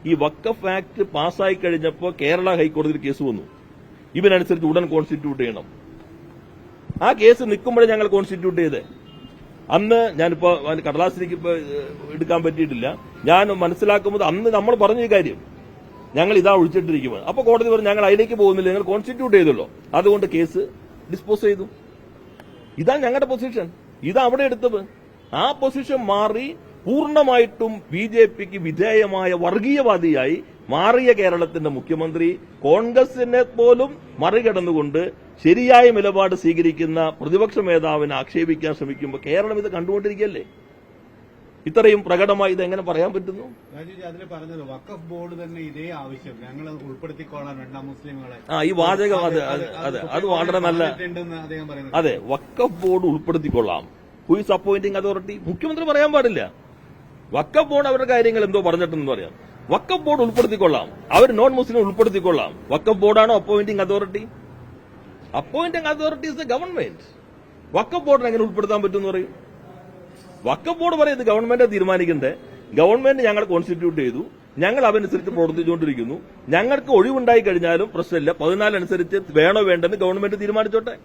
ഈ വഖഫ് ആക്ട് പാസ്സായി കഴിഞ്ഞപ്പോൾ കേരള ഹൈക്കോടതിയിൽ കേസ് വന്നു. ഇവനനുസരിച്ച് ഉടൻ കോൺസ്റ്റിറ്റ്യൂട്ട് ചെയ്യണം. ആ കേസ് നിൽക്കുമ്പോഴേ ഞങ്ങൾ കോൺസ്റ്റിറ്റ്യൂട്ട് ചെയ്തേ. അന്ന് ഞാനിപ്പോ കടലാസിലേക്ക് ഇപ്പൊ എടുക്കാൻ പറ്റിയിട്ടില്ല. ഞാൻ മനസ്സിലാക്കുമ്പോൾ അന്ന് നമ്മൾ പറഞ്ഞ ഈ കാര്യം ഞങ്ങൾ ഇതാ ഒഴിച്ചിട്ടിരിക്കുന്നത്. അപ്പൊ കോടതി പറഞ്ഞു ഞങ്ങൾ അതിലേക്ക് പോകുന്നില്ല, ഞങ്ങൾ കോൺസ്റ്റിറ്റ്യൂട്ട് ചെയ്തല്ലോ, അതുകൊണ്ട് കേസ് ഡിസ്പോസ് ചെയ്തു. ഇതാണ് ഞങ്ങളുടെ പൊസിഷൻ. ഇതാ അവിടെ എടുത്തത്. ആ പൊസിഷൻ മാറി പൂർണ്ണമായിട്ടും ബിജെപിക്ക് വിധേയമായ വർഗീയവാദിയായി മാറിയ കേരളത്തിന്റെ മുഖ്യമന്ത്രി കോൺഗ്രസിനെ പോലും മറികടന്നുകൊണ്ട് ശരിയായ നിലപാട് സ്വീകരിക്കുന്ന പ്രതിപക്ഷ നേതാവിനെ ആക്ഷേപിക്കാൻ ശ്രമിക്കുമ്പോൾ കേരളം ഇത് കണ്ടുകൊണ്ടിരിക്കുകയല്ലേ? ഇത്രയും പ്രകടമായി ഇത് എങ്ങനെ പറയാൻ പറ്റുന്നു? അതിൽ പറഞ്ഞത് വഖഫ് ബോർഡ് തന്നെ ഇതേ ആവശ്യം ഞങ്ങൾ ഉൾപ്പെടുത്തിക്കോളാൻ വേണ്ട മുസ്ലിങ്ങളെ. ഈ വാചകം അത് വളരെ നല്ല. അതെ, വഖഫ് ബോർഡ് ഉൾപ്പെടുത്തിക്കൊള്ളാം. Who is appointing authority? മുഖ്യമന്ത്രി പറയാൻ പാടില്ല. വഖഫ് ബോർഡ് അവരുടെ കാര്യങ്ങൾ എന്തോ പറഞ്ഞിട്ടുണ്ടെന്ന് പറയാം. വഖഫ് ബോർഡ് ഉൾപ്പെടുത്തിക്കൊള്ളാം, അവർ നോൺ മുസ്ലിം ഉൾപ്പെടുത്തിക്കൊള്ളാം. വഖഫ് ബോർഡാണോ appointing authority? Appointing authority is the government. Waqf ബോർഡിനെ എങ്ങനെ ഉൾപ്പെടുത്താൻ പറ്റുമെന്ന് പറയും? വഖഫ് ബോർഡ് പറയും ഇത് ഗവൺമെന്റ് തീരുമാനിക്കണ്ടേ, ഗവൺമെന്റ് ഞങ്ങൾ കോൺസ്റ്റിറ്റ്യൂട്ട് ചെയ്തു, ഞങ്ങൾ അതനുസരിച്ച് പ്രവർത്തിച്ചുകൊണ്ടിരിക്കുന്നു, ഞങ്ങൾക്ക് ഒഴിവുണ്ടായി കഴിഞ്ഞാലും പ്രശ്നമില്ല, 14 അനുസരിച്ച് വേണോ വേണ്ടെന്ന് ഗവൺമെന്റ് തീരുമാനിച്ചോട്ടെ.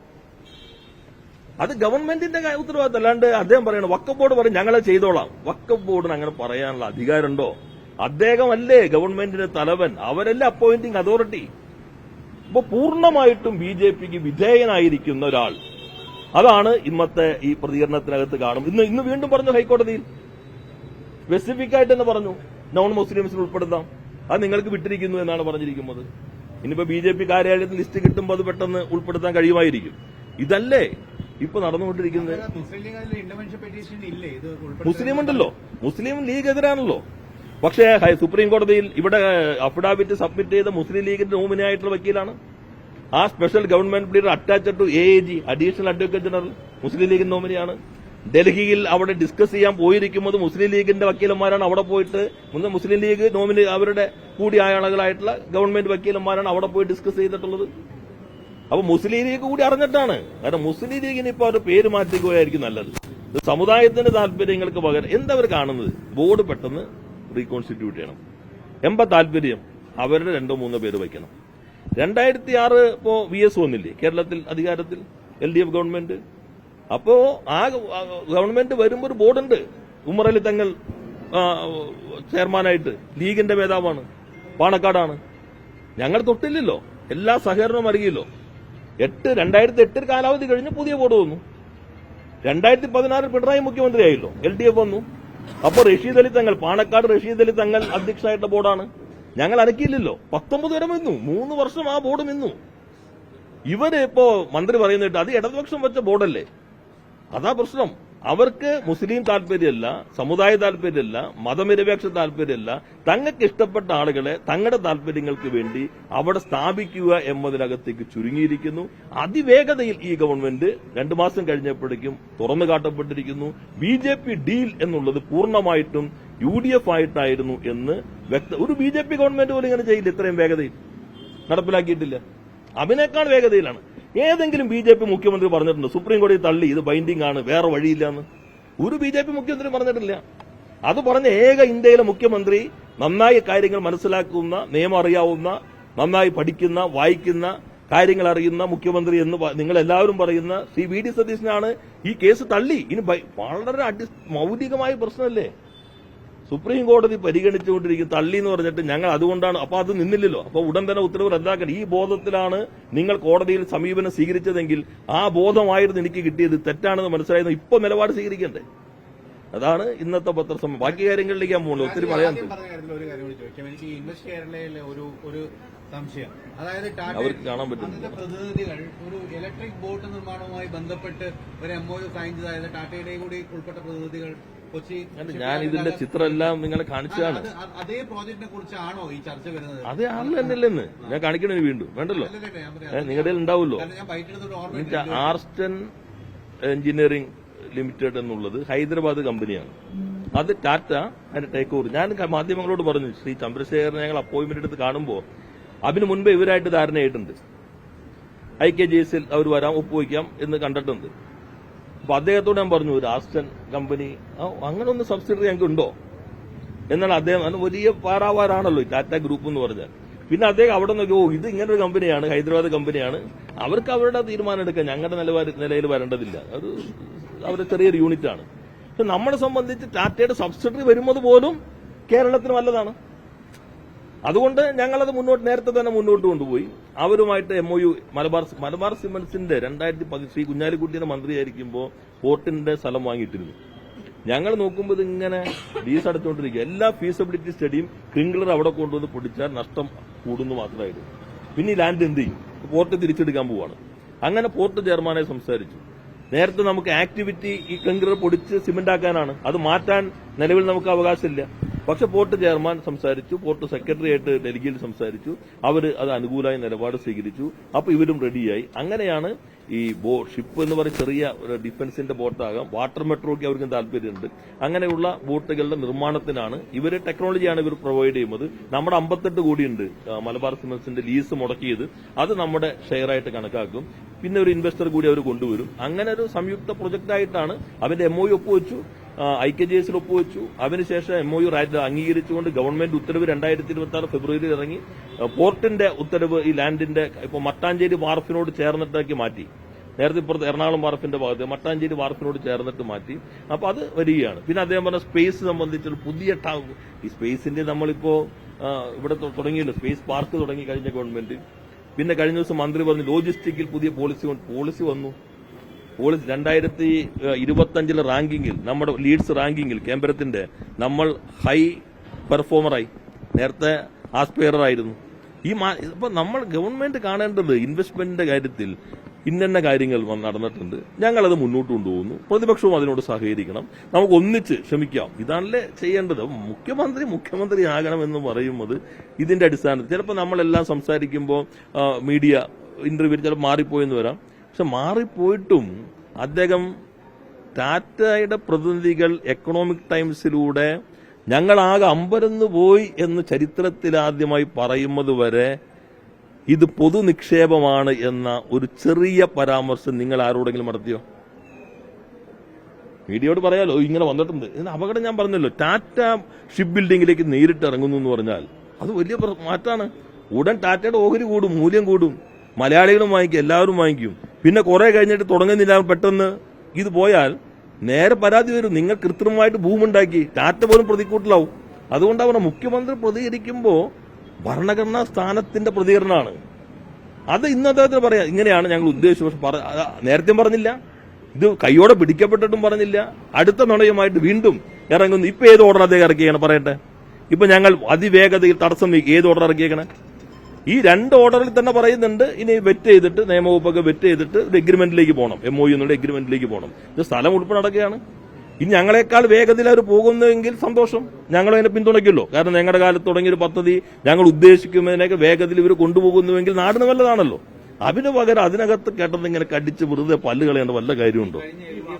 അത് ഗവൺമെന്റിന്റെ ഉത്തരവാദിത്തം. അല്ലാണ്ട് അദ്ദേഹം പറയണം വഖഫ് ബോർഡ് പറയും ഞങ്ങളെ ചെയ്തോളാം. വഖഫ് ബോർഡിന് അങ്ങനെ പറയാനുള്ള അധികാരമുണ്ടോ? അദ്ദേഹമല്ലേ ഗവൺമെന്റിന്റെ തലവൻ, അവരല്ലേ അപ്പോയിന്റിംഗ് അതോറിറ്റി. ഇപ്പൊ പൂർണ്ണമായിട്ടും ബിജെപിക്ക് വിധേയനായിരിക്കുന്ന ഒരാൾ, അതാണ് ഇന്നത്തെ ഈ പ്രതികരണത്തിനകത്ത് കാണും. ഇന്ന് വീണ്ടും പറഞ്ഞു ഹൈക്കോടതിയിൽ സ്പെസിഫിക് ആയിട്ട് തന്നെ പറഞ്ഞു നോൺ മുസ്ലിംസിന് ഉൾപ്പെടുത്താം, അത് നിങ്ങൾക്ക് വിട്ടിരിക്കുന്നു എന്നാണ് പറഞ്ഞിരിക്കുന്നത്. ഇനിയിപ്പോ ബിജെപി കാര്യാലയത്തിൽ ലിസ്റ്റ് കിട്ടുമ്പോൾ അത് പെട്ടെന്ന് ഉൾപ്പെടുത്താൻ കഴിയുമായിരിക്കും. ഇതല്ലേ ഇപ്പൊ നടന്നുകൊണ്ടിരിക്കുന്നത്? മുസ്ലിം ഉണ്ടല്ലോ, മുസ്ലിം ലീഗ് എതിരാണല്ലോ. പക്ഷേ സുപ്രീം കോടതിയിൽ ഇവിടെ അഫിഡാവിറ്റ് സബ്മിറ്റ് ചെയ്ത മുസ്ലിം ലീഗിന്റെ നോമിനി ആയിട്ടുള്ള വക്കീലാണ്. ആ special government leader attached to AAG additional advocate general മുസ്ലിം ലീഗിന്റെ നോമിനിയാണ്. ഡൽഹിയിൽ അവിടെ ഡിസ്കസ് ചെയ്യാൻ പോയിരിക്കുന്നത് മുസ്ലിം ലീഗിന്റെ വക്കീലന്മാരാണ്. അവിടെ പോയിട്ട് മുസ്ലിം ലീഗ് നോമിനി അവരുടെ കൂടിയായ ആളുകളായിട്ടുള്ള ഗവൺമെന്റ് വക്കീലന്മാരാണ് അവിടെ പോയി ഡിസ്കസ് ചെയ്തിട്ടുള്ളത്. അപ്പൊ മുസ്ലിം ലീഗ് കൂടി അറിഞ്ഞിട്ടാണ്. കാരണം മുസ്ലിം ലീഗിന് ഇപ്പൊ അവർ പേര് മാറ്റുകയായിരിക്കും നല്ലത്. സമുദായത്തിന്റെ താല്പര്യങ്ങൾക്ക് പകരം എന്തവർ കാണുന്നത്? ബോർഡ് പെട്ടെന്ന് റീകോൺസ്റ്റിറ്റ്യൂട്ട് ചെയ്യണം. എന്താ താല്പര്യം? അവരുടെ 2-3 പേര് വയ്ക്കണം. 2006 ഇപ്പോ VS വന്നില്ലേ കേരളത്തിൽ അധികാരത്തിൽ, LDF ഗവൺമെന്റ്. അപ്പോ ആ ഗവൺമെന്റ് വരുമ്പോൾ ഒരു ബോർഡുണ്ട്. ഉമർ അലി തങ്ങൾ ചെയർമാനായിട്ട്, ലീഗിന്റെ നേതാവാണ്, പാണക്കാടാണ്. ഞങ്ങൾ തൊട്ടില്ലല്ലോ, എല്ലാ സഹകരണവും അറിയില്ലോ. 2008 കാലാവധി കഴിഞ്ഞ് പുതിയ ബോർഡ് വന്നു. 2016 പിണറായി മുഖ്യമന്ത്രിയായല്ലോ, LDF വന്നു. അപ്പൊ റഷീദ് അലി തങ്ങൾ, പാണക്കാട് റഷീദ് അലി തങ്ങൾ അധ്യക്ഷനായിട്ടുള്ള ബോർഡാണ്. ഞങ്ങൾ അനക്കിയില്ലല്ലോ. 19 വരെ നിന്നു, 3 വർഷം ആ ബോർഡ് നിന്നു. ഇവര് ഇപ്പോ മന്ത്രി പറയുന്നിട്ട് അത് ഇടതുപക്ഷം വെച്ച ബോർഡല്ലേ. അതാ പ്രശ്നം. അവർക്ക് മുസ്ലിം താല്പര്യമല്ല, സമുദായ താല്പര്യമല്ല, മതനിരപേക്ഷ താല്പര്യമല്ല, തങ്ങൾക്ക് ഇഷ്ടപ്പെട്ട ആളുകളെ തങ്ങളുടെ താല്പര്യങ്ങൾക്ക് വേണ്ടി അവിടെ സ്ഥാപിക്കുക എന്നതിനകത്തേക്ക് ചുരുങ്ങിയിരിക്കുന്നു. അതിവേഗതയിൽ ഈ ഗവൺമെന്റ് 2 മാസം കഴിഞ്ഞപ്പോഴേക്കും തുറന്നു കാട്ടപ്പെട്ടിരിക്കുന്നു. BJP ഡീൽ എന്നുള്ളത് പൂർണ്ണമായിട്ടും UDF ആയിട്ടായിരുന്നു എന്ന് ഒരു BJP ഗവൺമെന്റ് പോലും ഇങ്ങനെ ചെയ്യില്ല. ഇത്രയും വേഗതയിൽ നടപ്പിലാക്കിയിട്ടില്ല. അതിനേക്കാൾ വേഗതയിലാണ്. ഏതെങ്കിലും BJP മുഖ്യമന്ത്രി പറഞ്ഞിട്ടുണ്ട് സുപ്രീം കോടതി തള്ളി ഇത് ബൈൻഡിംഗ് ആണ്, വേറെ വഴിയില്ലെന്ന്? ഒരു BJP മുഖ്യമന്ത്രി പറഞ്ഞിട്ടില്ല. അത് പറഞ്ഞ ഏക ഇന്ത്യയിലെ മുഖ്യമന്ത്രി, നന്നായി കാര്യങ്ങൾ മനസ്സിലാക്കുന്ന, നിയമം അറിയാവുന്ന, നന്നായി പഠിക്കുന്ന, വായിക്കുന്ന, കാര്യങ്ങൾ അറിയുന്ന മുഖ്യമന്ത്രി എന്ന് നിങ്ങൾ എല്ലാവരും പറയുന്ന ശ്രീ VD സതീശനാണ് ഈ കേസ് തള്ളി. ഇനി വളരെ മൗലികമായ പ്രശ്നമല്ലേ സുപ്രീം കോടതി പരിഗണിച്ചുകൊണ്ടിരിക്കും. തള്ളി എന്ന് പറഞ്ഞിട്ട് ഞങ്ങൾ അതുകൊണ്ടാണ്. അപ്പൊ അത് നിന്നില്ലല്ലോ. അപ്പൊ ഉടൻ തന്നെ ഉത്തരവ് റദ്ദാക്കണം. ഈ ബോധത്തിലാണ് നിങ്ങൾ കോടതിയിൽ സമീപനം സ്വീകരിച്ചതെങ്കിൽ ആ ബോധമായിരുന്നു എനിക്ക് കിട്ടിയത്. തെറ്റാണെന്ന് മനസ്സിലായിരുന്നു. ഇപ്പൊ നിലപാട് സ്വീകരിക്കണ്ടേ? അതാണ് ഇന്നത്തെ പത്രസമ്മേളനം. ബാക്കി കാര്യങ്ങളിലേക്ക് ഞാൻ പോകുന്നു, ഒത്തിരി പറയാൻ. എനിക്ക് ഇൻവെസ്റ്റ് കേരളയിലെ ഒരു സംശയം, അതായത് അവർക്ക് കാണാൻ പറ്റുന്നില്ല. പ്രതിനിധികൾ ഒരു ഇലക്ട്രിക് ബോട്ട് നിർമ്മാണവുമായി ബന്ധപ്പെട്ട് ഒരു MOU സൈൻ ചെയ്തതായത് ടാറ്റയുടെ കൂടി ഉൾപ്പെട്ട പ്രതിനിധികൾ കൊച്ചി. ഞാൻ ഇതിന്റെ ചിത്രം എല്ലാം നിങ്ങളെ കാണിച്ചതാണ്. അതേ പ്രോജക്റ്റിനെ കുറിച്ചാണോ ഈ ചർച്ച വരുന്നത്? അതേ ആളില്ലെന്ന് ഞാൻ കാണിക്കണേ വീണ്ടും വേണ്ടല്ലോ, നിങ്ങളുടെ ഉണ്ടാവുമല്ലോ. ആർസ്റ്റൺ എഞ്ചിനീയറിംഗ് ലിമിറ്റഡ് എന്നുള്ളത് ഹൈദരാബാദ് കമ്പനിയാണ്. അത് ടാറ്റ അതിന്റെ ടേക്ക് ഓവർ. ഞാൻ മാധ്യമങ്ങളോട് പറഞ്ഞു ശ്രീ ചന്ദ്രശേഖരനെ ഞങ്ങൾ അപ്പോയിന്റ്മെന്റ് എടുത്ത് കാണുമ്പോൾ അതിനു മുൻപ് ഇവരായിട്ട് ധാരണയായിട്ടുണ്ട്. IKJSൽ അവർ വരാം, ഒപ്പുവയ്ക്കാം എന്ന് കണ്ടിട്ടുണ്ട്. അപ്പൊ അദ്ദേഹത്തോട് ഞാൻ പറഞ്ഞു ഒരു ആസ്റ്റൺ കമ്പനി അങ്ങനെ ഒന്ന് സബ്സിഡറി ഞങ്ങൾക്ക് ഉണ്ടോ എന്നാണ് അദ്ദേഹം. അത് വലിയ പാറാവാരാണല്ലോ ടാറ്റ ഗ്രൂപ്പ് എന്ന് പറഞ്ഞാൽ. പിന്നെ അദ്ദേഹം അവിടെ നോക്കി, ഇത് ഇങ്ങനൊരു കമ്പനിയാണ്, ഹൈദരാബാദ് കമ്പനിയാണ്, അവർക്ക് അവരുടെ തീരുമാനം എടുക്കാം, ഞങ്ങളുടെ നിലയിൽ വരേണ്ടതില്ല, അത് അവരുടെ ചെറിയൊരു യൂണിറ്റാണ്. പക്ഷെ നമ്മളെ സംബന്ധിച്ച് ടാറ്റയുടെ സബ്സിഡറി വരുന്നത് പോലും കേരളത്തിന് നല്ലതാണ്. അതുകൊണ്ട് ഞങ്ങളത് നേരത്തെ തന്നെ മുന്നോട്ട് കൊണ്ടുപോയി. അവരുമായിട്ട് MOU മലബാർ സിമന്റ്സിന്റെ 2010 ശ്രീ കുഞ്ഞാലിക്കുട്ടിയുടെ മന്ത്രിയായിരിക്കുമ്പോൾ പോർട്ടിന്റെ സ്ഥലം വാങ്ങിയിട്ടിരുന്നു. ഞങ്ങൾ നോക്കുമ്പോൾ ഇതിങ്ങനെ ലീസ് അടച്ചുകൊണ്ടിരിക്കുക. എല്ലാ ഫീസിബിലിറ്റി സ്റ്റഡിയും ക്രിംഗ്ലർ അവിടെ കൊണ്ടുവന്ന് പൊടിച്ചാൽ നഷ്ടം കൂടുന്നു മാത്രമായിരുന്നു. പിന്നെ ഈ ലാൻഡ് എന്ത് ചെയ്യും? പോർട്ട് തിരിച്ചെടുക്കാൻ പോവാണ്. അങ്ങനെ പോർട്ട് ചെയർമാനെ സംസാരിച്ചു. നേരത്തെ നമുക്ക് ആക്ടിവിറ്റി ഈ ക്രിംഗ്ലർ പൊടിച്ച് സിമന്റ് ആക്കാനാണ്, അത് മാറ്റാൻ നിലവിൽ നമുക്ക് അവകാശമില്ല. പക്ഷെ പോർട്ട് ചെയർമാൻ സംസാരിച്ചു, പോർട്ട് സെക്രട്ടറി ആയിട്ട് ഡൽഹിയിൽ സംസാരിച്ചു, അവർ അത് അനുകൂലമായ നിലപാട് സ്വീകരിച്ചു. അപ്പൊ ഇവരും റെഡിയായി. അങ്ങനെയാണ് ഈ ഷിപ്പ് എന്ന് പറയുന്ന ചെറിയ ഡിഫൻസിന്റെ ബോട്ടാകാം, വാട്ടർ മെട്രോയ്ക്ക് അവർക്കും താല്പര്യമുണ്ട്. അങ്ങനെയുള്ള ബോട്ടുകളുടെ നിർമ്മാണത്തിനാണ് ഇവര് ടെക്നോളജിയാണ് ഇവർ പ്രൊവൈഡ് ചെയ്യുന്നത്. നമ്മുടെ 58 കോടിയുണ്ട് മലബാർ സിമന്റ്സിന്റെ ലീസ് മുടക്കിയത്, അത് നമ്മുടെ ഷെയറായിട്ട് കണക്കാക്കും. പിന്നെ ഒരു ഇൻവെസ്റ്റർ കൂടി അവർ കൊണ്ടുവരും. അങ്ങനെ ഒരു സംയുക്ത പ്രൊജക്ടായിട്ടാണ് അവന്റെ MOU ഒപ്പുവെച്ചു, IKJS ഒപ്പുവെച്ചു. അതിനുശേഷം MOU അംഗീകരിച്ചുകൊണ്ട് ഗവൺമെന്റ് ഉത്തരവ് 2026 ഫെബ്രുവരിയിൽ ഇറങ്ങി. പോർട്ടിന്റെ ഉത്തരവ് ഈ ലാൻഡിന്റെ ഇപ്പൊ മട്ടാഞ്ചേരി വാർഫിനോട് ചേർന്നിട്ടാക്കി മാറ്റി. നേരത്തെ ഇപ്പുറത്ത് എറണാകുളം വാർഫിന്റെ ഭാഗത്ത് മട്ടാഞ്ചേരി വാർഫിനോട് ചേർന്നിട്ട് മാറ്റി. അപ്പൊ അത് വരികയാണ്. പിന്നെ അദ്ദേഹം പറഞ്ഞ സ്പേസ് സംബന്ധിച്ചൊരു പുതിയ ഈ സ്പേസിന്റെ നമ്മളിപ്പോ ഇവിടെ തുടങ്ങിയല്ലോ, സ്പേസ് പാർക്ക് തുടങ്ങി കഴിഞ്ഞ ഗവൺമെന്റ്. പിന്നെ കഴിഞ്ഞ ദിവസം മന്ത്രി പറഞ്ഞു ലോജിസ്റ്റിക്കിൽ പുതിയ പോളിസി വന്നു. 2025 റാങ്കിങ്ങിൽ, നമ്മുടെ ലീഡ്സ് റാങ്കിങ്ങിൽ കേന്ദ്രത്തിന്റെ നമ്മൾ ഹൈ പെർഫോമറായി. നേരത്തെ ആസ്പയറർ ആയിരുന്നു. ഇപ്പൊ നമ്മൾ ഗവൺമെന്റ് കാണേണ്ടത് ഇൻവെസ്റ്റ്മെന്റിന്റെ കാര്യത്തിൽ ഇന്ന കാര്യങ്ങൾ നടന്നിട്ടുണ്ട്, ഞങ്ങളത് മുന്നോട്ട് കൊണ്ടുപോകുന്നു, പ്രതിപക്ഷവും അതിനോട് സഹകരിക്കണം, നമുക്ക് ഒന്നിച്ച് ശ്രമിക്കാം, ഇതാണല്ലേ ചെയ്യേണ്ടത്. മുഖ്യമന്ത്രി ആകണമെന്ന് പറയുന്നത് ഇതിന്റെ അടിസ്ഥാനത്തിൽ ചിലപ്പോൾ നമ്മളെല്ലാം സംസാരിക്കുമ്പോൾ മീഡിയ ഇന്റർവ്യൂ ചിലപ്പോൾ മാറിപ്പോയെന്ന് വരാം. പക്ഷെ മാറിപ്പോയിട്ടും അദ്ദേഹം ടാറ്റയുടെ പ്രതിനിധികൾ എക്കണോമിക് ടൈംസിലൂടെ ഞങ്ങളാകെ അമ്പരന്ന് പോയി എന്ന് ചരിത്രത്തിലാദ്യമായി പറയുന്നത് വരെ ഇത് പൊതു നിക്ഷേപമാണ് എന്ന ഒരു ചെറിയ പരാമർശം നിങ്ങൾ ആരോടെങ്കിലും നടത്തിയോ? മീഡിയയോട് പറയാലോ ഇങ്ങനെ വന്നിട്ടുണ്ട്. ഇതിന് അപകടം ഞാൻ പറഞ്ഞല്ലോ. ടാറ്റ ഷിപ്പ് ബിൽഡിംഗിലേക്ക് നേരിട്ട് ഇറങ്ങുന്നു എന്ന് പറഞ്ഞാൽ അത് വലിയ മാറ്റാണ്. ഉടൻ ടാറ്റയുടെ ഓഹരി കൂടും, മൂല്യം കൂടും, മലയാളികളും വാങ്ങിക്കും, എല്ലാവരും വാങ്ങിക്കും. പിന്നെ കുറെ കഴിഞ്ഞിട്ട് തുടങ്ങുന്നില്ല, പെട്ടെന്ന് ഇത് പോയാൽ നേരെ പരാതി വരും, നിങ്ങൾ കൃത്രിമമായിട്ട് ഭൂമുണ്ടാക്കി, ടാറ്റ പോലും പ്രതിക്കൂട്ടിലാവും. അതുകൊണ്ട് അവർ മുഖ്യമന്ത്രി പ്രതികരിക്കുമ്പോൾ ഭരണഘടനാ സ്ഥാനത്തിന്റെ പ്രതികരണമാണ്. അത് ഇന്ന് അദ്ദേഹത്തിന് പറയാം, ഇങ്ങനെയാണ് ഞങ്ങൾ ഉദ്ദേശിച്ചത്. പക്ഷെ നേരത്തെ പറഞ്ഞില്ല, ഇത് കൈയോടെ പിടിക്കപ്പെട്ടിട്ടും പറഞ്ഞില്ല. അടുത്ത നുണയുമായിട്ട് വീണ്ടും ഇറങ്ങുന്നു. ഇപ്പൊ ഏത് ഓർഡർ അദ്ദേഹം ഇറക്കിയാണ് പറയട്ടെ. ഇപ്പൊ ഞങ്ങൾ അതിവേഗതയിൽ തടസ്സം നീക്കി, ഏത് ഓർഡർ ഇറക്കിയേക്കണേ? ഈ 2 ഓർഡറിൽ തന്നെ പറയുന്നുണ്ട്, ഇനി വെറ്റ് ചെയ്തിട്ട് നിയമവകുപ്പൊക്കെ വെറ്റ് ചെയ്തിട്ട് ഒരു എഗ്രിമെന്റിലേക്ക് പോകണം, MOU എന്നുള്ള എഗ്രിമെന്റിലേക്ക് പോകണം. ഇത് സ്ഥലം ഉൾപ്പെടെ നടക്കുകയാണ്. ഇനി ഞങ്ങളെക്കാൾ വേഗത്തിൽ അവർ പോകുന്നതെങ്കിൽ സന്തോഷം, ഞങ്ങൾ അതിനെ പിന്തുണയ്ക്കുമല്ലോ. കാരണം ഞങ്ങളുടെ കാലത്ത് തുടങ്ങിയൊരു പദ്ധതി ഞങ്ങൾ ഉദ്ദേശിക്കുന്നതിനൊക്കെ വേഗത്തിൽ ഇവർ കൊണ്ടുപോകുന്നുവെങ്കിൽ നാടിന് നല്ലതാണല്ലോ. അതിന് പകരം അതിനകത്ത് കേട്ടത് ഇങ്ങനെ കടിച്ച് വെറുതെ പല്ല് കളയേണ്ട വല്ല കാര്യമുണ്ടോ?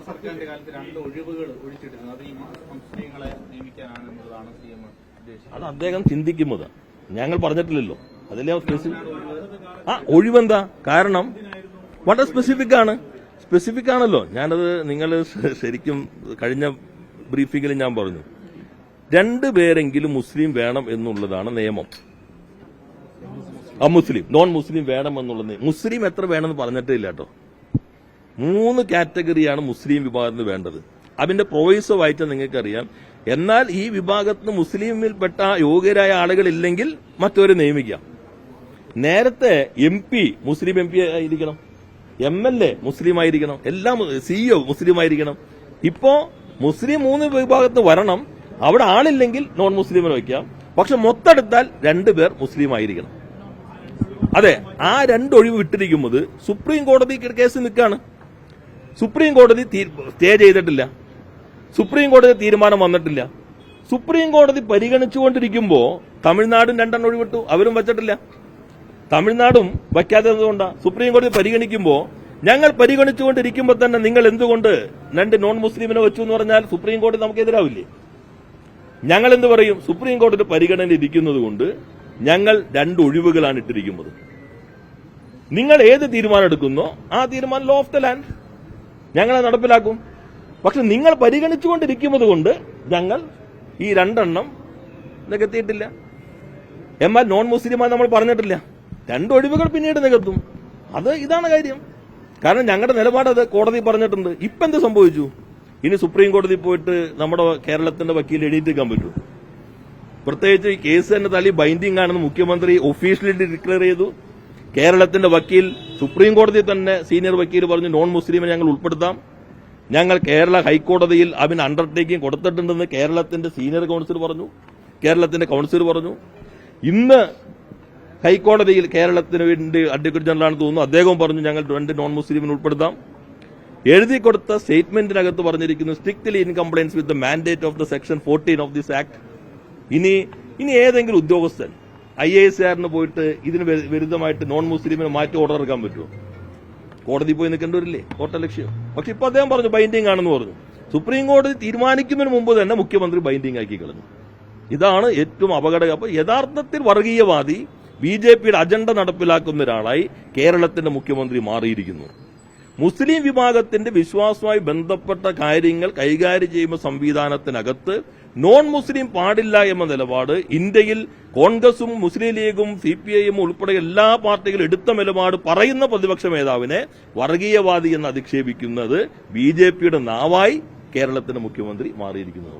സർക്കാരിന്റെ കാലത്ത് 2 ഒഴിവുകൾ ഒഴിച്ചിട്ടിരുന്നു, അത് ഈ മുസ്ലിങ്ങളെ നിയമിക്കാനാണെന്നുള്ളതാണ് CM ഉദ്ദേശിച്ചത്. അത് അദ്ദേഹം ചിന്തിക്കുന്നത് ഞങ്ങൾ പറഞ്ഞിട്ടില്ലല്ലോ. അതിലെ ഒഴിവെന്താ കാരണം വളരെ സ്പെസിഫിക് ആണല്ലോ. ഞാനത് നിങ്ങൾ ശരിക്കും കഴിഞ്ഞ ബ്രീഫിംഗിൽ ഞാൻ പറഞ്ഞു, 2 പേരെങ്കിലും മുസ്ലിം വേണം എന്നുള്ളതാണ് നിയമം. മുസ്ലിം നോൺ മുസ്ലിം വേണം എന്നുള്ളത്. മുസ്ലിം എത്ര വേണമെന്ന് പറഞ്ഞിട്ടേ ഇല്ല കേട്ടോ. 3 കാറ്റഗറിയാണ് മുസ്ലിം വിഭാഗത്തിന് വേണ്ടത്. അതിന്റെ പ്രൊവൈസോ വായിച്ചാൽ നിങ്ങൾക്കറിയാം. എന്നാൽ ഈ വിഭാഗത്തിന് മുസ്ലിമിൽപ്പെട്ട യോഗ്യരായ ആളുകളില്ലെങ്കിൽ മറ്റവരെ നിയമിക്കാം. നേരത്തെ MP മുസ്ലിം MP ആയിരിക്കണം, MLA മുസ്ലിം ആയിരിക്കണം, എല്ലാം CEO മുസ്ലിം ആയിരിക്കണം. ഇപ്പോ മുസ്ലിം 3 വിഭാഗത്ത് വരണം. അവിടെ ആളില്ലെങ്കിൽ നോൺ മുസ്ലിമിനെ വയ്ക്കാം. പക്ഷെ മൊത്തമെടുത്താൽ 2 പേർ മുസ്ലിം ആയിരിക്കണം. അതെ, ആ 2 ഒഴിവ് വിട്ടിരിക്കുന്നത് സുപ്രീം കോടതി കേസ് നിൽക്കാണ്. സുപ്രീം കോടതി സ്റ്റേ ചെയ്തിട്ടില്ല, സുപ്രീം കോടതി തീരുമാനം വന്നിട്ടില്ല. സുപ്രീം കോടതി പരിഗണിച്ചുകൊണ്ടിരിക്കുമ്പോ തമിഴ്നാടും 2 ഒഴിവിട്ടു, അവരും വച്ചിട്ടില്ല. തമിഴ്നാടും വയ്ക്കാത്തതുകൊണ്ടാണ്. സുപ്രീം കോടതി പരിഗണിക്കുമ്പോൾ ഞങ്ങൾ പരിഗണിച്ചുകൊണ്ടിരിക്കുമ്പോൾ തന്നെ നിങ്ങൾ എന്തുകൊണ്ട് 2 നോൺ മുസ്ലിമിനെ വെച്ചു എന്ന് പറഞ്ഞാൽ സുപ്രീം കോടതി നമുക്കെതിരാവില്ലേ? ഞങ്ങൾ എന്ത് പറയും? സുപ്രീം കോടതി പരിഗണന ഇരിക്കുന്നത് കൊണ്ട് ഞങ്ങൾ 2 ഒഴിവുകളാണ് ഇട്ടിരിക്കുന്നത്. നിങ്ങൾ ഏത് തീരുമാനം എടുക്കുന്നോ ആ തീരുമാനം ലോ ഓഫ് ദ ലാൻഡ് ഞങ്ങൾ നടപ്പിലാക്കും. പക്ഷെ നിങ്ങൾ പരിഗണിച്ചുകൊണ്ടിരിക്കുന്നത് കൊണ്ട് ഞങ്ങൾ ഈ 2 എണ്ണം നികത്തിയിട്ടില്ല. എന്നാൽ നോൺ മുസ്ലിമായി നമ്മൾ പറഞ്ഞിട്ടില്ല. 2 ഒഴിവുകൾ പിന്നീട് നികത്തും. ഇതാണ് കാര്യം. കാരണം ഞങ്ങളുടെ നിലപാടത് കോടതി പറഞ്ഞിട്ടുണ്ട്. ഇപ്പം എന്ത് സംഭവിച്ചു? ഇനി സുപ്രീം കോടതി പോയിട്ട് നമ്മുടെ കേരളത്തിന്റെ വക്കീൽ എഴുതിക്കാൻ പറ്റൂ? പ്രത്യേകിച്ച് ഈ കേസ് തന്നെ തള്ളി ബൈൻഡിംഗ് ആണെന്ന് മുഖ്യമന്ത്രി ഒഫീഷ്യലി ഡിക്ലെയർ ചെയ്തു. കേരളത്തിന്റെ വക്കീൽ സുപ്രീം കോടതി തന്നെ സീനിയർ വക്കീൽ പറഞ്ഞു നോൺ മുസ്ലിമിനെ ഞങ്ങൾ ഉൾപ്പെടുത്താം. ഞങ്ങൾ കേരള ഹൈക്കോടതിയിൽ അതിന് അണ്ടർടേക്കിംഗ് കൊടുത്തിട്ടുണ്ടെന്ന് കേരളത്തിന്റെ സീനിയർ കൌൺസിൽ പറഞ്ഞു, കേരളത്തിന്റെ കൌൺസിൽ പറഞ്ഞു. ഇന്ന് ഹൈക്കോടതിയിൽ കേരളത്തിന് വേണ്ടി അഡ്വക്കേറ്റ് ജനറലാണെന്ന് തോന്നുന്നു, അദ്ദേഹം പറഞ്ഞു ഞങ്ങൾ 2 നോൺ മുസ്ലിമിനെ ഉൾപ്പെടുത്താം. എഴുതി കൊടുത്ത സ്റ്റേറ്റ്മെന്റിനകത്ത് പറഞ്ഞിരിക്കുന്നു strictly in compliance with the mandate of the section 14 of this act. ഇനി ഏതെങ്കിലും ഉദ്യോഗസ്ഥൻ IASകാരന് പോയിട്ട് ഇതിന് വിരുദ്ധമായിട്ട് നോൺ മുസ്ലിമിനെ മാറ്റി ഓർഡർ ഇറക്കാൻ പറ്റുമോ? കോടതി പോയി നിൽക്കേണ്ടി വരില്ലേ കോട്ട ലക്ഷ്യം? പക്ഷെ ഇപ്പൊ അദ്ദേഹം പറഞ്ഞു ബൈൻഡിംഗ് ആണെന്ന് പറഞ്ഞു. സുപ്രീം കോടതി തീരുമാനിക്കുന്നതിന് മുമ്പ് തന്നെ മുഖ്യമന്ത്രി ബൈൻഡിംഗ് ആക്കി കളഞ്ഞു. ഇതാണ് ഏറ്റവും അപകടകരം. അപ്പൊ യഥാർത്ഥത്തിൽ വർഗീയവാദി BJPയുടെ അജണ്ട നടപ്പിലാക്കുന്ന ഒരാളായി കേരളത്തിന്റെ മുഖ്യമന്ത്രി മാറിയിരിക്കുന്നു. മുസ്ലിം വിഭാഗത്തിന്റെ വിശ്വാസവുമായി ബന്ധപ്പെട്ട കാര്യങ്ങൾ കൈകാര്യം ചെയ്യുന്ന സംവിധാനത്തിനകത്ത് നോൺ മുസ്ലിം പാടില്ല എന്ന നിലപാട് ഇന്ത്യയിൽ കോൺഗ്രസും മുസ്ലിം ലീഗും CPIയും ഉൾപ്പെടെ എല്ലാ പാർട്ടികളും എടുത്ത നിലപാട് പറയുന്ന പ്രതിപക്ഷ നേതാവിനെ വർഗീയവാദി എന്ന് അധിക്ഷേപിക്കുന്നത് BJPയുടെ നാവായി കേരളത്തിന്റെ മുഖ്യമന്ത്രി മാറിയിരിക്കുന്നു.